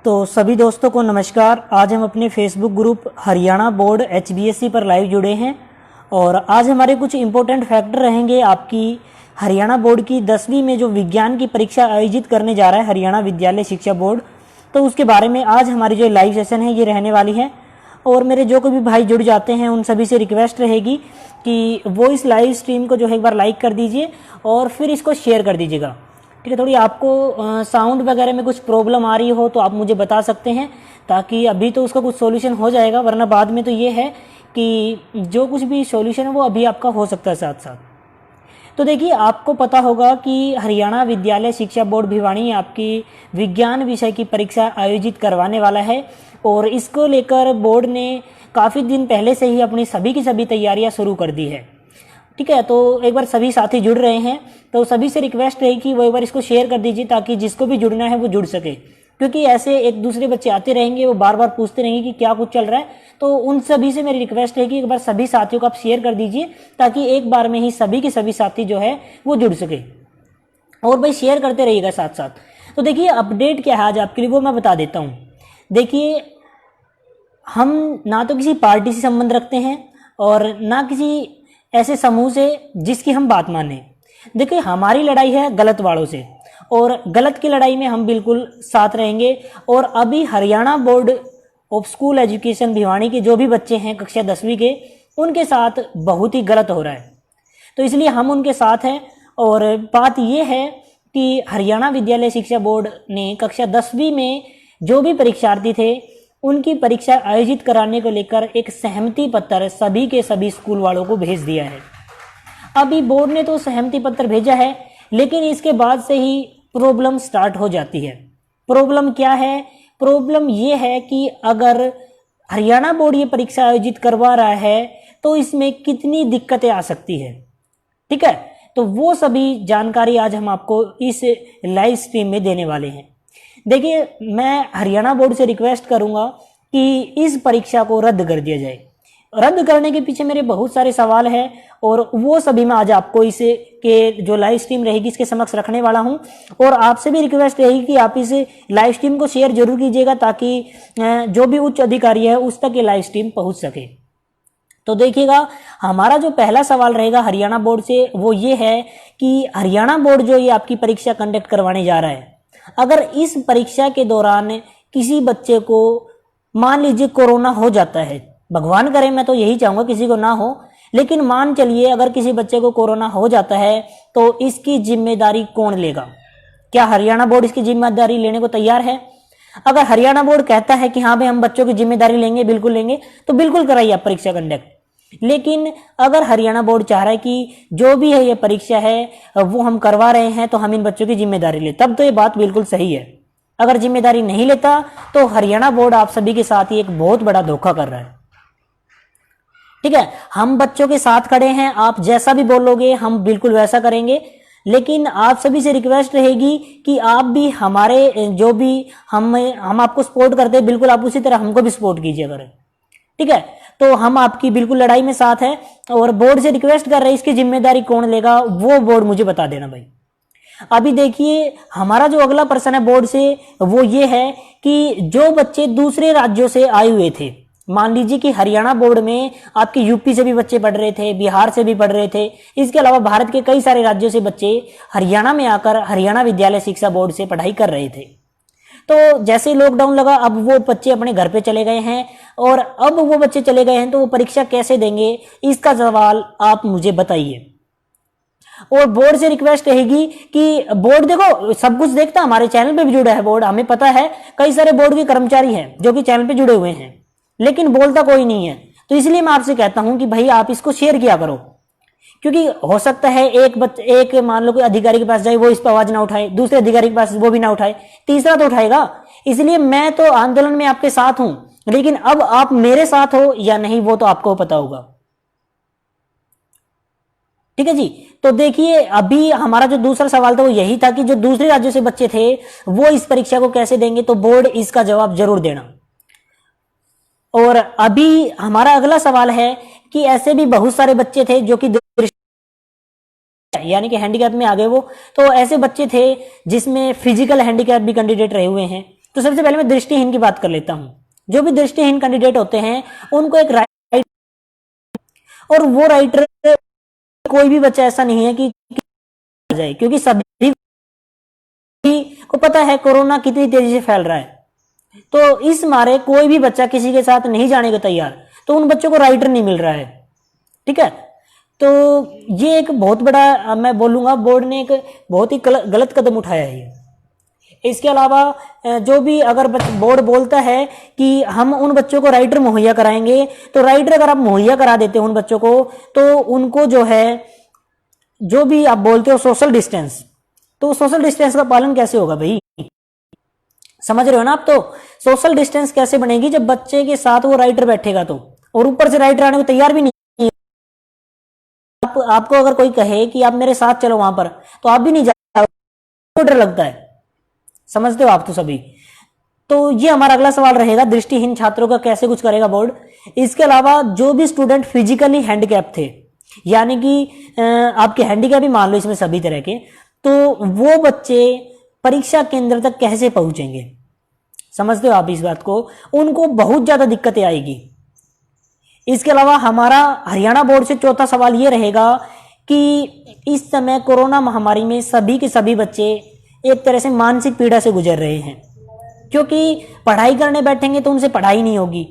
तो सभी दोस्तों को नमस्कार। आज हम अपने Facebook group Haryana board HBSC पर लाइव जुड़े हैं और आज हमारे कुछ इम्पोर्टेंट फैक्टर रहेंगे आपकी हरियाणा बोर्ड की 10वीं में जो विज्ञान की परीक्षा आयोजित करने जा रहा है हरियाणा विद्यालय शिक्षा बोर्ड, तो उसके बारे में आज हमारी जो लाइव सेशन है ये रहने वाली है। और मेरे जो कोई भी भाई जुड़ जाते हैं उन सभी से रिक्वेस्ट रहेगी कि वो इस लाइव स्ट्रीम को जो है एक बार लाइक कर दीजिए और फिर इसको शेयर कर दीजिएगा। ठीक है, थोड़ी आपको साउंड वगैरह में कुछ प्रॉब्लम आ रही हो तो आप मुझे बता सकते हैं, ताकि अभी तो उसका कुछ सॉल्यूशन हो जाएगा, वरना बाद में तो ये है कि जो कुछ भी सॉल्यूशन है वो अभी आपका हो सकता है साथ साथ। तो देखिए, आपको पता होगा कि हरियाणा विद्यालय शिक्षा बोर्ड भिवानी आपकी विज्ञान विषय की परीक्षा आयोजित करवाने वाला है और इसको लेकर बोर्ड ने काफ़ी दिन पहले से ही अपनी सभी की सभी तैयारियां शुरू कर दी है। ठीक है, तो एक बार सभी साथी जुड़ रहे हैं तो सभी से रिक्वेस्ट है कि वो एक बार इसको शेयर कर दीजिए ताकि जिसको भी जुड़ना है वो जुड़ सके, क्योंकि ऐसे एक दूसरे बच्चे आते रहेंगे, वो बार बार पूछते रहेंगे कि क्या कुछ चल रहा है। तो उन सभी से मेरी रिक्वेस्ट है कि एक बार सभी साथियों को आप शेयर कर दीजिए ताकि एक बार में ही सभी के सभी साथी जो है वो जुड़ सके। और भाई शेयर करते रहिएगा साथ साथ। तो देखिए, अपडेट क्या है आज आपके लिए वो मैं बता देता हूँ। देखिए, हम ना तो किसी पार्टी से संबंध रखते हैं और ना किसी ऐसे समूह से जिसकी हम बात माने। देखिए, हमारी लड़ाई है गलत वालों से और गलत की लड़ाई में हम बिल्कुल साथ रहेंगे। और अभी Haryana board of school education Bhiwani के जो भी बच्चे हैं कक्षा 10वीं के, उनके साथ बहुत ही गलत हो रहा है, तो इसलिए हम उनके साथ हैं। और बात यह है कि हरियाणा विद्यालय शिक्षा बोर्ड ने कक्षा 10वीं में जो भी परीक्षार्थी थे उनकी परीक्षा आयोजित कराने को लेकर एक सहमति पत्र सभी के सभी स्कूल वालों को भेज दिया है। अभी बोर्ड ने तो सहमति पत्र भेजा है, लेकिन इसके बाद से ही प्रॉब्लम स्टार्ट हो जाती है। प्रॉब्लम क्या है? प्रॉब्लम ये है कि अगर हरियाणा बोर्ड ये परीक्षा आयोजित करवा रहा है तो इसमें कितनी दिक्कतें आ सकती है। ठीक है, तो वो सभी जानकारी आज हम आपको इस लाइव स्ट्रीम में देने वाले हैं। देखिए, मैं हरियाणा बोर्ड से रिक्वेस्ट करूंगा कि इस परीक्षा को रद्द कर दिया जाए। रद्द करने के पीछे मेरे बहुत सारे सवाल हैं और वो सभी मैं आज आपको इस के जो लाइव स्ट्रीम रहेगी इसके समक्ष रखने वाला हूं। और आपसे भी रिक्वेस्ट रहेगी कि आप इस लाइव स्ट्रीम को शेयर जरूर कीजिएगा ताकि जो भी उच्च अधिकारी है उस तक ये लाइव स्ट्रीम पहुंच सके। तो देखिएगा, हमारा जो पहला सवाल रहेगा हरियाणा बोर्ड से वो ये है कि हरियाणा बोर्ड जो ये आपकी परीक्षा कंडक्ट करवाने जा रहा है, अगर इस परीक्षा के दौरान किसी बच्चे को मान लीजिए कोरोना हो जाता है, भगवान करे, मैं तो यही चाहूंगा किसी को ना हो, लेकिन मान चलिए अगर किसी बच्चे को कोरोना हो जाता है तो इसकी जिम्मेदारी कौन लेगा? क्या हरियाणा बोर्ड इसकी जिम्मेदारी लेने को तैयार है? अगर हरियाणा बोर्ड कहता है कि हाँ भाई हम बच्चों की जिम्मेदारी लेंगे, बिल्कुल लेंगे, तो बिल्कुल कराइए आप परीक्षा कंडक्ट। लेकिन अगर हरियाणा बोर्ड चाह रहा है कि जो भी है ये परीक्षा है वो हम करवा रहे हैं तो हम इन बच्चों की जिम्मेदारी ले, तब तो ये बात बिल्कुल सही है। अगर जिम्मेदारी नहीं लेता तो हरियाणा बोर्ड आप सभी के साथ ही एक बहुत बड़ा धोखा कर रहा है। ठीक है, हम बच्चों के साथ खड़े हैं, आप जैसा भी बोलोगे हम बिल्कुल वैसा करेंगे, लेकिन आप सभी से रिक्वेस्ट रहेगी कि आप भी हमारे जो भी हम आपको सपोर्ट करते हैं बिल्कुल आप उसी तरह हमको भी सपोर्ट कीजिए करें। ठीक है, तो हम आपकी बिल्कुल लड़ाई में साथ है और बोर्ड से रिक्वेस्ट कर रहे हैं इसकी जिम्मेदारी कौन लेगा वो बोर्ड मुझे बता देना भाई। अभी देखिए, हमारा जो अगला प्रश्न है बोर्ड से वो ये है कि जो बच्चे दूसरे राज्यों से आए हुए थे, मान लीजिए कि हरियाणा बोर्ड में आपके यूपी से भी बच्चे पढ़ रहे थे, बिहार से भी पढ़ रहे थे, इसके अलावा भारत के कई सारे राज्यों से बच्चे हरियाणा में आकर हरियाणा विद्यालय शिक्षा बोर्ड से पढ़ाई कर रहे थे। तो जैसे लॉकडाउन लगा अब वो बच्चे अपने घर पे चले गए हैं और अब वो बच्चे चले गए हैं तो वो परीक्षा कैसे देंगे, इसका सवाल आप मुझे बताइए। और बोर्ड से रिक्वेस्ट रहेगी कि बोर्ड देखो सब कुछ देखता, हमारे चैनल पे भी जुड़ा है बोर्ड, हमें पता है कई सारे बोर्ड के कर्मचारी हैं जो कि चैनल पे जुड़े हुए हैं, लेकिन बोलता कोई नहीं है। तो इसलिए मैं आपसे कहता हूं कि भाई आप इसको शेयर किया करो, क्योंकि हो सकता है एक मान लो कोई अधिकारी के पास जाए वो इस पर आवाज ना उठाए, दूसरे अधिकारी के पास वो भी ना उठाए, तीसरा तो उठाएगा। इसलिए मैं तो आंदोलन में आपके साथ हूं, लेकिन अब आप मेरे साथ हो या नहीं वो तो आपको पता होगा। ठीक है जी, तो देखिए, अभी हमारा जो दूसरा सवाल था वो यही था कि जो दूसरे राज्यों से बच्चे थे वो इस परीक्षा को कैसे देंगे, तो बोर्ड इसका जवाब जरूर देना। और अभी हमारा अगला सवाल है कि ऐसे भी बहुत सारे बच्चे थे जो कि यानी कि हैंडीकैप में आ गए वो, तो ऐसे बच्चे थे जिसमें फिजिकल हैंडीकैप भी कैंडिडेट रहे हुए हैं, तो सबसे पहले मैं दृष्टिहीन की बात कर लेता हूं। जो भी दृष्टिहीन कैंडिडेट होते हैं उनको एक राइट, और वो राइटर कोई भी बच्चा ऐसा नहीं है कि जाए, क्योंकि सभी को पता है कोरोना कितनी तेजी से फैल रहा है। तो इस मारे कोई भी बच्चा किसी के साथ नहीं जाने को तैयार, तो उन बच्चों को राइटर नहीं मिल रहा है। ठीक है, तो ये एक बहुत बड़ा, मैं बोलूंगा बोर्ड ने एक बहुत ही गलत कदम उठाया है। इसके अलावा जो भी अगर बोर्ड बोलता है कि हम उन बच्चों को राइटर मुहैया कराएंगे, तो राइटर अगर आप मुहैया करा देते हो उन बच्चों को, तो उनको जो है, जो भी आप बोलते हो सोशल डिस्टेंस, तो सोशल डिस्टेंस का पालन कैसे होगा भाई? समझ रहे हो ना आप? तो सोशल डिस्टेंस कैसे बनेगी जब बच्चे के साथ वो राइटर बैठेगा तो, और ऊपर से राइटर आने को तैयार भी नहीं। आपको अगर कोई कहे कि आप मेरे साथ चलो वहां पर, तो आप भी नहीं जाओगे, डर लगता है। समझते हो आप तो सभी। तो ये हमारा अगला सवाल रहेगा, दृष्टिहीन छात्रों का कैसे कुछ करेगा बोर्ड। इसके अलावा जो भी स्टूडेंट फिजिकली हैंडीकैप थे, यानी कि आपके हैंडीकैप ही मान लो इसमें सभी तरह के, तो वो बच्चे परीक्षा केंद्र तक कैसे पहुंचेंगे? समझते हो आप इस बात को? उनको बहुत ज्यादा दिक्कतें आएगी। इसके अलावा हमारा हरियाणा बोर्ड से चौथा सवाल यह रहेगा कि इस समय कोरोना महामारी में सभी के सभी बच्चे एक तरह से मानसिक पीड़ा से गुजर रहे हैं, क्योंकि पढ़ाई करने बैठेंगे तो उनसे पढ़ाई नहीं होगी,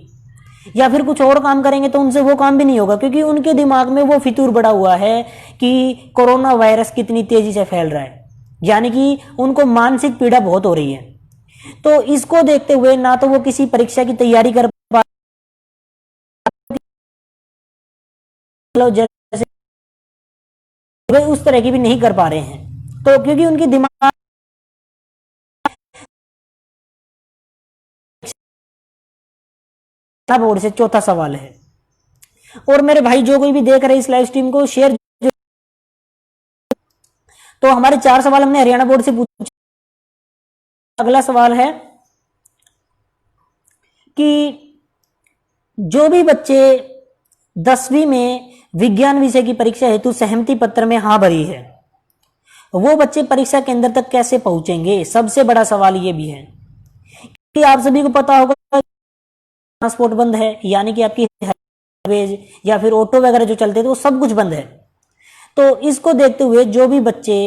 या फिर कुछ और काम करेंगे तो उनसे वो काम भी नहीं होगा, क्योंकि उनके दिमाग में वो फितूर बड़ा हुआ है कि कोरोना वायरस कितनी तेजी से फैल रहा है, यानी कि उनको मानसिक पीड़ा बहुत हो रही है। तो इसको देखते हुए ना तो वो किसी परीक्षा की तैयारी कर पा, जैसे वे उस तरह की भी नहीं कर पा रहे हैं, तो क्योंकि उनकी दिमाग बोर्ड से चौथा सवाल है। और मेरे भाई जो कोई भी देख रहे इस लाइव स्ट्रीम को शेयर, तो हमारे 4 सवाल हमने हरियाणा बोर्ड से पूछे। अगला सवाल है कि जो भी बच्चे 10वीं में विज्ञान विषय की परीक्षा हेतु सहमति पत्र में हाँ भरी है, वो बच्चे परीक्षा केंद्र तक कैसे पहुंचेंगे? सबसे बड़ा सवाल ये भी है कि आप सभी को पता होगा ट्रांसपोर्ट बंद है, यानी कि आपकी हाईवेज या फिर ऑटो वगैरह जो चलते थे वो सब कुछ बंद है। तो इसको देखते हुए जो भी बच्चे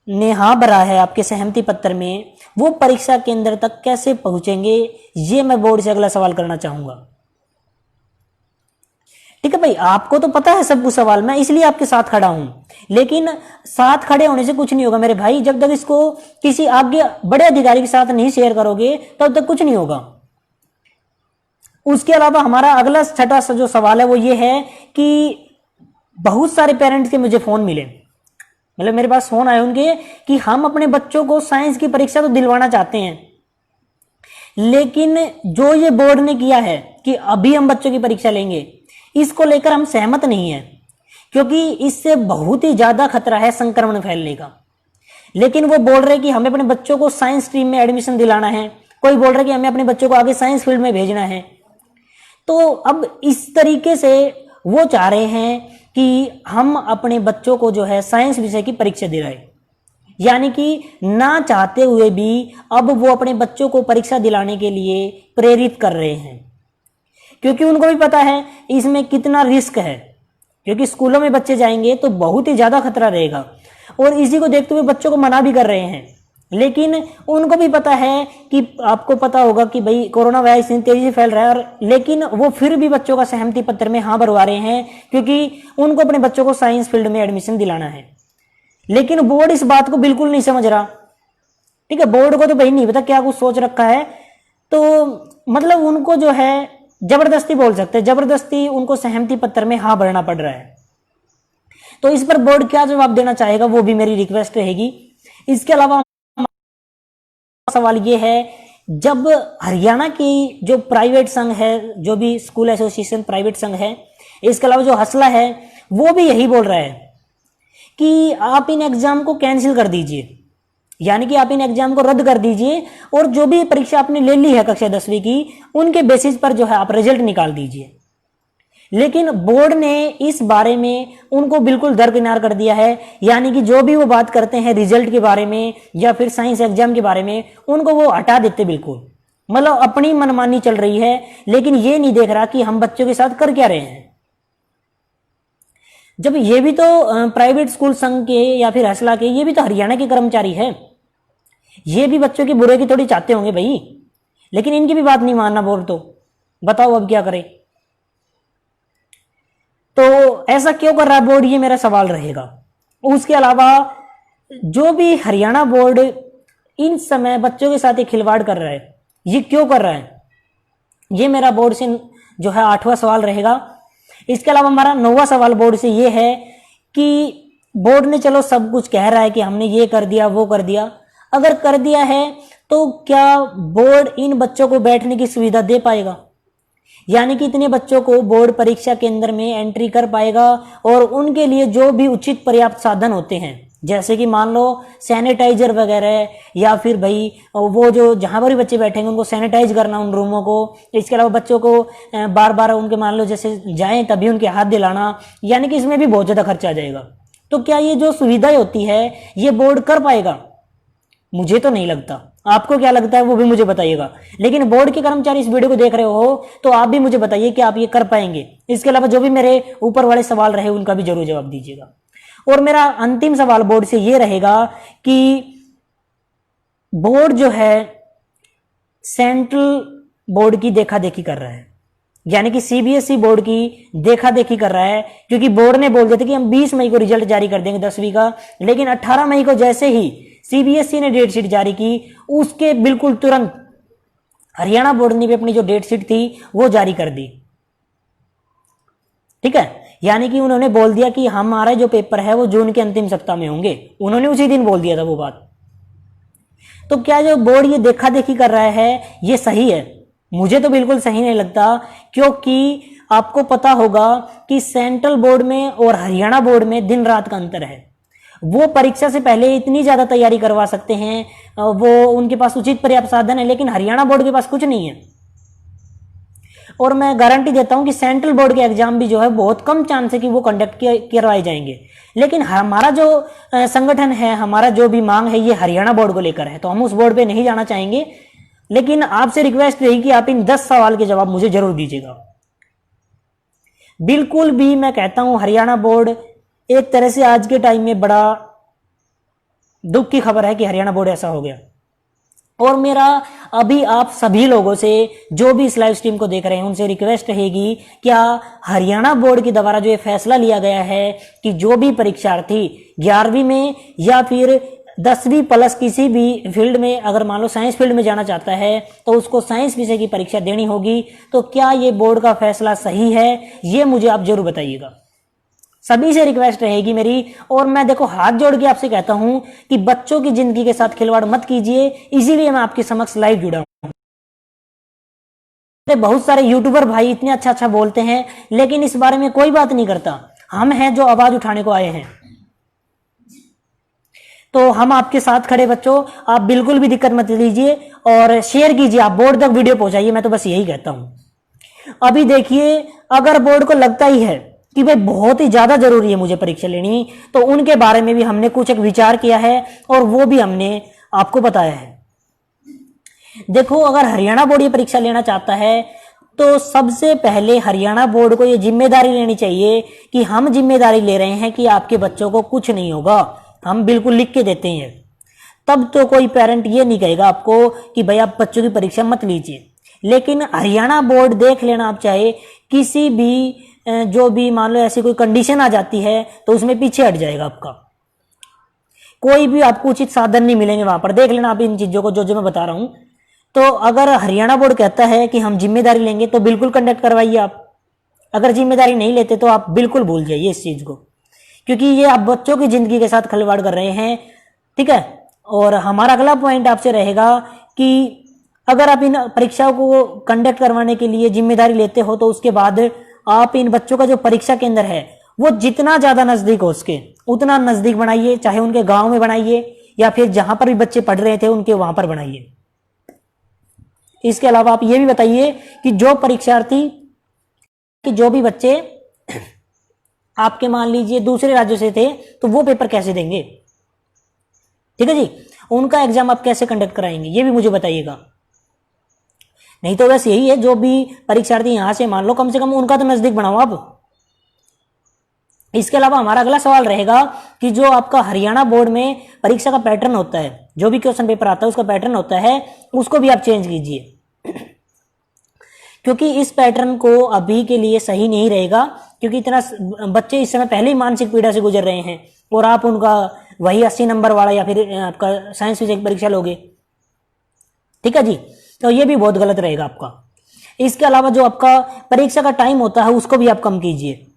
ने हाँ भरा है आपके सहमति पत्र में, वो परीक्षा केंद्र तक कैसे पहुंचेंगे? ये मैं बोर्ड से अगला सवाल करना चाहूंगा। ठीक है भाई, आपको तो पता है सब कुछ सवाल, मैं इसलिए आपके साथ खड़ा हूं, लेकिन साथ खड़े होने से कुछ नहीं होगा मेरे भाई। जब तक इसको किसी आगे बड़े अधिकारी के साथ नहीं शेयर करोगे तब तक कुछ नहीं होगा। उसके अलावा हमारा अगला छठा जो सवाल है वो ये है कि बहुत सारे पेरेंट्स के मुझे फोन मिले, मतलब मेरे पास फोन आए उनके कि हम अपने बच्चों को साइंस की परीक्षा तो दिलवाना चाहते हैं, लेकिन जो ये बोर्ड ने किया है कि अभी हम बच्चों की परीक्षा लेंगे, इसको लेकर हम सहमत नहीं है, क्योंकि इससे बहुत ही ज्यादा खतरा है संक्रमण फैलने का। लेकिन वो बोल रहे कि हमें अपने बच्चों को साइंस स्ट्रीम में एडमिशन दिलाना है, कोई बोल रहा है कि हमें अपने बच्चों को आगे साइंस फील्ड में भेजना है। तो अब इस तरीके से वो चाह रहे हैं कि हम अपने बच्चों को जो है साइंस विषय की परीक्षा दिलाएं, यानी कि ना चाहते हुए भी अब वो अपने बच्चों को परीक्षा दिलाने के लिए प्रेरित कर रहे हैं, क्योंकि उनको भी पता है इसमें कितना रिस्क है, क्योंकि स्कूलों में बच्चे जाएंगे तो बहुत ही ज्यादा खतरा रहेगा। और इसी को देखते हुए बच्चों को मना भी कर रहे हैं, लेकिन उनको भी पता है कि आपको पता होगा कि भाई कोरोना वायरस इतनी तेजी से फैल रहा है, और लेकिन वो फिर भी बच्चों का सहमति पत्र में हाँ भरवा रहे हैं, क्योंकि उनको अपने बच्चों को साइंस फील्ड में एडमिशन दिलाना है। लेकिन बोर्ड इस बात को बिल्कुल नहीं समझ रहा। ठीक है, बोर्ड को तो भाई नहीं पता क्या कुछ सोच रखा है, तो मतलब उनको जो है जबरदस्ती बोल सकते हैं, जबरदस्ती उनको सहमति पत्र में हाँ भरना पड़ रहा है। तो इस पर बोर्ड क्या जवाब देना चाहेगा वो भी मेरी रिक्वेस्ट रहेगी। इसके अलावा सवाल ये है, जब हरियाणा की जो प्राइवेट संघ है, जो भी स्कूल एसोसिएशन प्राइवेट संघ है, इसके अलावा जो हसला है, वो भी यही बोल रहा है कि आप इन एग्जाम को कैंसिल कर दीजिए, यानी कि आप इन एग्जाम को रद्द कर दीजिए, और जो भी परीक्षा आपने ले ली है कक्षा 10वीं की, उनके बेसिस पर जो है आप रिजल्ट निकाल दीजिए। लेकिन बोर्ड ने इस बारे में उनको बिल्कुल दरकिनार कर दिया है, यानी कि जो भी वो बात करते हैं रिजल्ट के बारे में या फिर साइंस एग्जाम के बारे में, उनको वो हटा देते बिल्कुल। मतलब अपनी मनमानी चल रही है, लेकिन ये नहीं देख रहा कि हम बच्चों के साथ कर क्या रहे हैं। जब ये भी तो प्राइवेट स्कूल संघ के या फिर हसला के, ये भी तो हरियाणा के कर्मचारी है, ये भी बच्चों की बुरे की थोड़ी चाहते होंगे भाई, लेकिन इनकी भी बात नहीं मानना बोर्ड। तो बताओ अब क्या करे। तो ऐसा क्यों कर रहा है बोर्ड, ये मेरा सवाल रहेगा। उसके अलावा जो भी हरियाणा बोर्ड इन समय बच्चों के साथ एक खिलवाड़ कर रहा है, ये क्यों कर रहा है, ये मेरा बोर्ड से जो है 8वां सवाल रहेगा। इसके अलावा हमारा 9वां सवाल बोर्ड से ये है कि बोर्ड ने चलो सब कुछ कह रहा है कि हमने ये कर दिया वो कर दिया, अगर कर दिया है तो क्या बोर्ड इन बच्चों को बैठने की सुविधा दे पाएगा, यानी कि इतने बच्चों को बोर्ड परीक्षा केंद्र में एंट्री कर पाएगा, और उनके लिए जो भी उचित पर्याप्त साधन होते हैं, जैसे कि मान लो सैनिटाइजर वगैरह, या फिर भाई वो जो जहां पर भी बच्चे बैठेंगे उनको सैनिटाइज करना उन रूमों को। इसके अलावा बच्चों को बार बार उनके मान लो जैसे जाएं तभी उनके हाथ दिलाना, यानी कि इसमें भी बहुत ज्यादा खर्चा आ जाएगा। तो क्या ये जो सुविधाएं होती है ये बोर्ड कर पाएगा? मुझे तो नहीं लगता। आपको क्या लगता है वो भी मुझे बताइएगा। लेकिन बोर्ड के कर्मचारी इस वीडियो को देख रहे हो तो आप भी मुझे बताइए कि आप ये कर पाएंगे। इसके अलावा जो भी मेरे ऊपर वाले सवाल रहे उनका भी जरूर जवाब दीजिएगा। और मेरा अंतिम सवाल बोर्ड से ये रहेगा कि बोर्ड जो है सेंट्रल बोर्ड की देखा देखी कर रहा है, यानी कि सीबीएसई बोर्ड की देखा देखी कर रहा है, क्योंकि बोर्ड ने बोल दिया था कि हम 20 मई को रिजल्ट जारी कर देंगे 10वीं का, लेकिन 18 मई को जैसे ही सीबीएसई ने डेट शीट जारी की उसके बिल्कुल तुरंत हरियाणा बोर्ड ने भी अपनी जो डेट शीट थी वो जारी कर दी। ठीक है, यानी कि उन्होंने बोल दिया कि हमारा जो पेपर है वो जून के अंतिम सप्ताह में होंगे, उन्होंने उसी दिन बोल दिया था वो बात। तो क्या जो बोर्ड ये देखा देखी कर रहा है ये सही है? मुझे तो बिल्कुल सही नहीं लगता, क्योंकि आपको पता होगा कि सेंट्रल बोर्ड में और हरियाणा बोर्ड में दिन रात का अंतर है। वो परीक्षा से पहले इतनी ज्यादा तैयारी करवा सकते हैं, वो उनके पास उचित पर्याप्त साधन है, लेकिन हरियाणा बोर्ड के पास कुछ नहीं है। और मैं गारंटी देता हूं कि सेंट्रल बोर्ड के एग्जाम भी जो है बहुत कम चांस है कि वो कंडक्ट करवाए जाएंगे। लेकिन हमारा जो संगठन है, हमारा जो भी मांग है ये हरियाणा बोर्ड को लेकर है, तो हम उस बोर्ड पे नहीं जाना चाहेंगे। लेकिन आपसे रिक्वेस्ट रही कि आप इन 10 सवाल के जवाब मुझे जरूर दीजिएगा। बिल्कुल भी मैं कहता हूं हरियाणा बोर्ड एक तरह से आज के टाइम में बड़ा दुख की खबर है कि हरियाणा बोर्ड ऐसा हो गया। और मेरा अभी आप सभी लोगों से जो भी इस लाइव स्ट्रीम को देख रहे हैं उनसे रिक्वेस्ट रहेगी, क्या हरियाणा बोर्ड के द्वारा जो ये फैसला लिया गया है कि जो भी परीक्षार्थी 11वीं में या फिर 10वीं प्लस किसी भी फील्ड में अगर मान लो साइंस फील्ड में जाना चाहता है तो उसको साइंस विषय की परीक्षा देनी होगी, तो क्या ये बोर्ड का फैसला सही है? ये मुझे आप जरूर बताइएगा। सभी से रिक्वेस्ट रहेगी मेरी। और मैं देखो हाथ जोड़ के आपसे कहता हूं कि बच्चों की जिंदगी के साथ खिलवाड़ मत कीजिए, इसीलिए मैं आपके समक्ष लाइव जुड़ा हूं। बहुत सारे यूट्यूबर भाई इतने अच्छा अच्छा बोलते हैं, लेकिन इस बारे में कोई बात नहीं करता। हम हैं जो आवाज उठाने को आए हैं, तो हम आपके साथ खड़े। बच्चों आप बिल्कुल भी दिक्कत मत लीजिए और शेयर कीजिए, आप बोर्ड तक वीडियो पहुंचाइए। मैं तो बस यही कहता हूं। अभी देखिए, अगर बोर्ड को लगता ही है कि भाई बहुत ही ज्यादा जरूरी है मुझे परीक्षा लेनी, तो उनके बारे में भी हमने कुछ एक विचार किया है और वो भी हमने आपको बताया है। देखो, अगर हरियाणा बोर्ड ये परीक्षा लेना चाहता है तो सबसे पहले हरियाणा बोर्ड को ये जिम्मेदारी लेनी चाहिए कि हम जिम्मेदारी ले रहे हैं कि आपके बच्चों को कुछ नहीं होगा, हम बिल्कुल लिख के देते हैं। तब तो कोई पेरेंट ये नहीं कहेगा आपको कि भाई आप बच्चों की परीक्षा मत लीजिए। लेकिन हरियाणा बोर्ड देख लेना, आप चाहे किसी भी जो भी मान लो ऐसी कोई कंडीशन आ जाती है तो उसमें पीछे हट जाएगा आपका। कोई भी आपको उचित साधन नहीं मिलेंगे वहां पर। देख लेना आप इन चीजों को जो मैं बता रहा हूं। तो अगर हरियाणा बोर्ड कहता है कि हम जिम्मेदारी लेंगे तो बिल्कुल कंडक्ट करवाइए आप। अगर जिम्मेदारी नहीं लेते तो आप बिल्कुल भूल जाइए इस चीज को, क्योंकि ये आप बच्चों की जिंदगी के साथ खिलवाड़ कर रहे हैं। ठीक है, और हमारा अगला पॉइंट आपसे रहेगा कि अगर आप इन परीक्षाओं को कंडक्ट करवाने के लिए जिम्मेदारी लेते हो तो उसके बाद आप इन बच्चों का जो परीक्षा केंद्र है वो जितना ज्यादा नजदीक हो सके उतना नजदीक बनाइए, चाहे उनके गांव में बनाइए या फिर जहां पर भी बच्चे पढ़ रहे थे उनके वहां पर बनाइए। इसके अलावा आप ये भी बताइए कि जो परीक्षार्थी कि जो भी बच्चे आपके मान लीजिए दूसरे राज्यों से थे तो वो पेपर कैसे देंगे, ठीक है जी, उनका एग्जाम आप कैसे कंडक्ट कराएंगे ये भी मुझे बताइएगा। नहीं तो बस यही है, जो भी परीक्षार्थी यहां से मान लो कम से कम उनका तो नजदीक बनाओ आप। इसके अलावा हमारा अगला सवाल रहेगा कि जो आपका हरियाणा बोर्ड में परीक्षा का पैटर्न होता है, जो भी क्वेश्चन पेपर आता है उसका पैटर्न होता है, उसको भी आप चेंज कीजिए, क्योंकि इस पैटर्न को अभी के लिए सही नहीं रहेगा, क्योंकि इतना बच्चे इस समय पहले ही मानसिक पीड़ा से गुजर रहे हैं और आप उनका वही 80 नंबर वाला या फिर आपका साइंस विषय की परीक्षा लोगे, ठीक है जी, तो ये भी बहुत गलत रहेगा आपका। इसके अलावा जो आपका परीक्षा का टाइम होता है उसको भी आप कम कीजिए।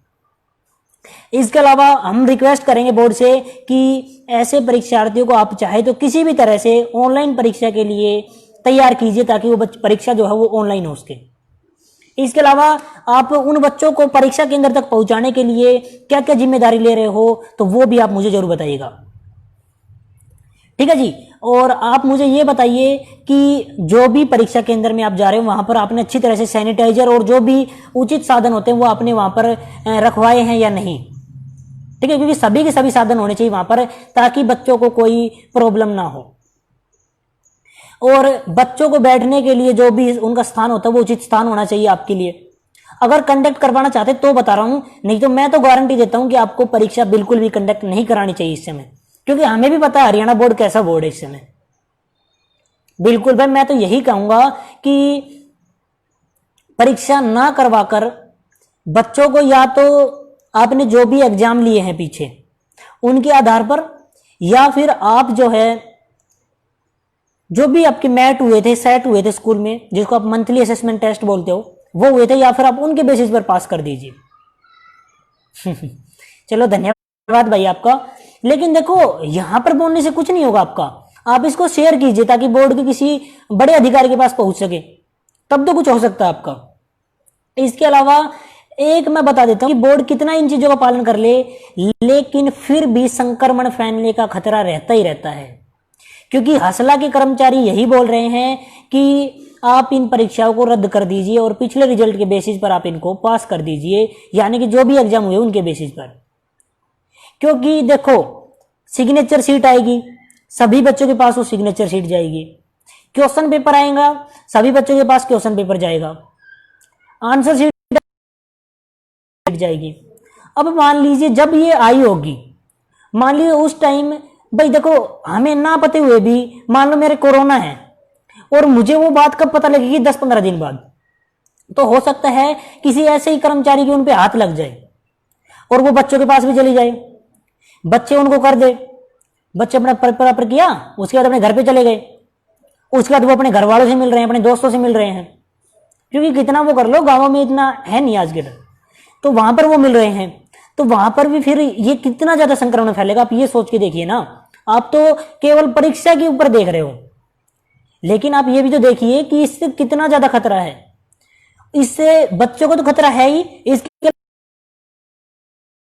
इसके अलावा हम रिक्वेस्ट करेंगे बोर्ड से कि ऐसे परीक्षार्थियों को आप चाहे तो किसी भी तरह से ऑनलाइन परीक्षा के लिए तैयार कीजिए, ताकि वो परीक्षा जो है वो ऑनलाइन हो सके। इसके अलावा आप उन बच्चों को परीक्षा केंद्र तक पहुंचाने के लिए क्या क्या जिम्मेदारी ले रहे हो तो वो भी आप मुझे जरूर बताइएगा, ठीक है जी। और आप मुझे ये बताइए कि जो भी परीक्षा केंद्र में आप जा रहे हो वहां पर आपने अच्छी तरह से सैनिटाइजर और जो भी उचित साधन होते हैं वो आपने वहां पर रखवाए हैं या नहीं, ठीक है, क्योंकि सभी के सभी साधन होने चाहिए वहां पर, ताकि बच्चों को कोई प्रॉब्लम ना हो। और बच्चों को बैठने के लिए जो भी उनका स्थान होता है वो उचित स्थान होना चाहिए आपके लिए। अगर कंडक्ट करवाना चाहते तो बता रहा हूं, नहीं तो मैं तो गारंटी देता हूं कि आपको परीक्षा बिल्कुल भी कंडक्ट नहीं करानी चाहिए इस समय, क्योंकि हमें भी पता है हरियाणा बोर्ड कैसा बोर्ड है इस समय। बिल्कुल भाई, मैं तो यही कहूंगा कि परीक्षा ना करवाकर बच्चों को या तो आपने जो भी एग्जाम लिए हैं पीछे उनके आधार पर, या फिर आप जो है जो भी आपके मैट हुए थे, सेट हुए थे स्कूल में, जिसको आप मंथली असेसमेंट टेस्ट बोलते हो, वो हुए थे, या फिर आप उनके बेसिस पर पास कर दीजिए। चलो धन्यवाद भाई आपका। लेकिन देखो यहां पर बोलने से कुछ नहीं होगा आपका, आप इसको शेयर कीजिए ताकि बोर्ड के किसी बड़े अधिकारी के पास पहुंच सके, तब तो कुछ हो सकता है आपका। इसके अलावा एक मैं बता देता हूं कि बोर्ड कितना इन चीजों का पालन कर ले, लेकिन फिर भी संक्रमण फैलने का खतरा रहता ही रहता है, क्योंकि हसला के कर्मचारी यही बोल रहे हैं कि आप इन परीक्षाओं को रद्द कर दीजिए और पिछले रिजल्ट के बेसिस पर आप इनको पास कर दीजिए, यानी कि जो भी एग्जाम हुए उनके बेसिस पर। क्योंकि देखो सिग्नेचर सीट आएगी, सभी बच्चों के पास वो सिग्नेचर सीट जाएगी, क्वेश्चन पेपर आएगा, सभी बच्चों के पास क्वेश्चन पेपर जाएगा, आंसर सीट जाएगी। अब मान लीजिए जब ये आई होगी, मान लीजिए उस टाइम भाई देखो हमें ना पते हुए भी मान लो मेरे कोरोना है और मुझे वो बात कब पता लगेगी, 10-15 दिन बाद, तो हो सकता है किसी ऐसे ही कर्मचारी के उन पे हाथ लग जाए और वो बच्चों के पास भी चली जाए, बच्चे उनको कर दे, बच्चे अपना पर किया, उसके बाद अपने घर पे चले गए, उसके बाद वो अपने घर वालों से मिल रहे हैं, अपने दोस्तों से मिल रहे हैं, क्योंकि कितना वो कर लो गांवों में इतना है नहीं आज के दिन, तो वहां पर वो मिल रहे हैं, तो वहां पर भी फिर ये कितना ज्यादा संक्रमण फैलेगा, आप ये सोच के देखिए ना। आप तो केवल परीक्षा के ऊपर देख रहे हो, लेकिन आप ये भी तो देखिए कि इससे कितना ज्यादा खतरा है। इससे बच्चों को तो खतरा है ही, इसकी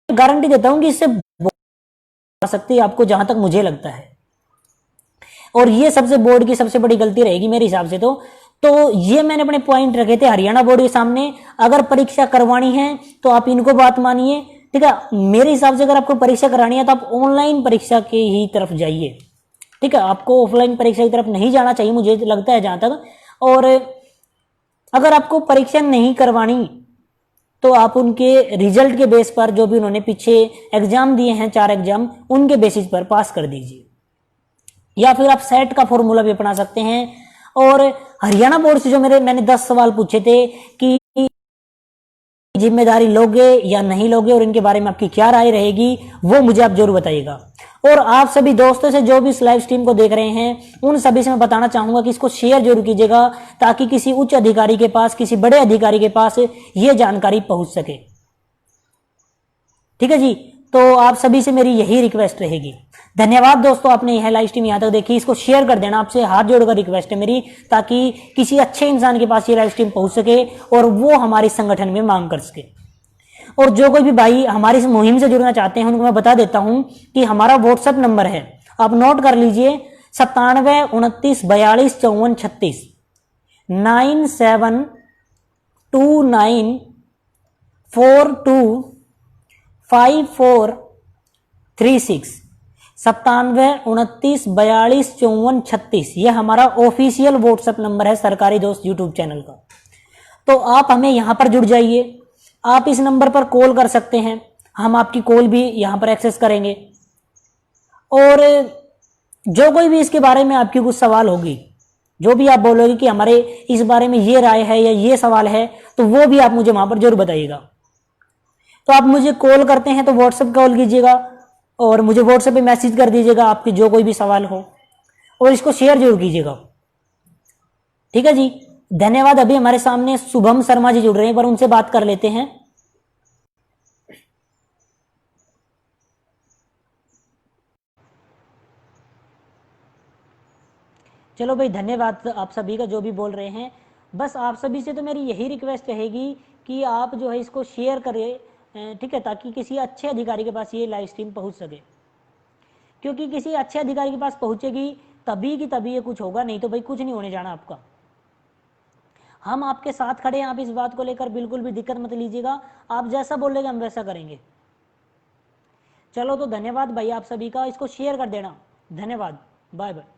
गारंटी देता हूं कि इससे आ सकती है आपको, जहां तक मुझे लगता है। और ये सबसे बोर्ड की सबसे बड़ी गलती रहेगी मेरे हिसाब से। तो ये मैंने अपने पॉइंट रखे थे हरियाणा बोर्ड के सामने। अगर परीक्षा करवानी है तो आप इनको बात मानिए, ठीक है। मेरे हिसाब से अगर आपको परीक्षा करानी है तो आप ऑनलाइन परीक्षा के ही तरफ जाइए, ठीक है। आपको ऑफलाइन परीक्षा की तरफ नहीं जाना चाहिए, मुझे लगता है जहां तक। और अगर आपको परीक्षा नहीं करवानी तो आप उनके रिजल्ट के बेस पर, जो भी उन्होंने पीछे एग्जाम दिए हैं 4 एग्जाम, उनके बेसिस पर पास कर दीजिए, या फिर आप सेट का फॉर्मूला भी अपना सकते हैं। और हरियाणा बोर्ड से जो मैंने 10 सवाल पूछे थे कि जिम्मेदारी लोगे या नहीं लोगे और इनके बारे में आपकी क्या राय रहेगी, वो मुझे आप जरूर बताइएगा। और आप सभी दोस्तों से जो भी इस लाइव स्ट्रीम को देख रहे हैं उन सभी से मैं बताना चाहूंगा कि इसको शेयर जरूर कीजिएगा, ताकि किसी उच्च अधिकारी के पास, किसी बड़े अधिकारी के पास ये जानकारी पहुंच सके, ठीक है जी। तो आप सभी से मेरी यही रिक्वेस्ट रहेगी। धन्यवाद दोस्तों, आपने यह लाइव स्ट्रीम यहां तक देखी, इसको शेयर कर देना, आपसे हाथ जोड़कर रिक्वेस्ट है मेरी, ताकि किसी अच्छे इंसान के पास ये लाइव स्ट्रीम पहुंच सके और वो हमारे संगठन में मांग कर सके। और जो कोई भी भाई हमारी इस मुहिम से जुड़ना चाहते हैं उनको मैं बता देता हूं कि हमारा व्हाट्सएप नंबर है, आप नोट कर लीजिए, 97 29 42 54 36 9729 425436 9729425436। ये हमारा ऑफिशियल व्हाट्सएप नंबर है सरकारी दोस्त यूट्यूब चैनल का। तो आप हमें यहां पर जुड़ जाइए। आप इस नंबर पर कॉल कर सकते हैं, हम आपकी कॉल भी यहां पर एक्सेस करेंगे। और जो कोई भी इसके बारे में आपकी कुछ सवाल होगी, जो भी आप बोलोगे कि हमारे इस बारे में ये राय है या ये सवाल है, तो वो भी आप मुझे वहां पर जरूर बताइएगा। तो आप मुझे कॉल करते हैं तो व्हाट्सएप कॉल कीजिएगा और मुझे व्हाट्सएप पे मैसेज कर दीजिएगा आपके जो कोई भी सवाल हो, और इसको शेयर जरूर कीजिएगा। ठीक है जी, धन्यवाद। अभी हमारे सामने शुभम शर्मा जी जुड़ रहे हैं, पर उनसे बात कर लेते हैं। चलो भाई, धन्यवाद आप सभी का जो भी बोल रहे हैं। बस आप सभी से तो मेरी यही रिक्वेस्ट रहेगी कि आप जो है इसको शेयर करें, ठीक है, ताकि किसी अच्छे अधिकारी के पास ये लाइव स्ट्रीम पहुंच सके। क्योंकि किसी अच्छे अधिकारी के पास पहुंचेगी तभी की तभी ये कुछ होगा, नहीं तो भाई कुछ नहीं होने जाना आपका। हम आपके साथ खड़े हैं, आप इस बात को लेकर बिल्कुल भी दिक्कत मत लीजिएगा। आप जैसा बोलेंगे हम वैसा करेंगे। चलो तो धन्यवाद भाई आप सभी का, इसको शेयर कर देना। धन्यवाद, बाय बाय।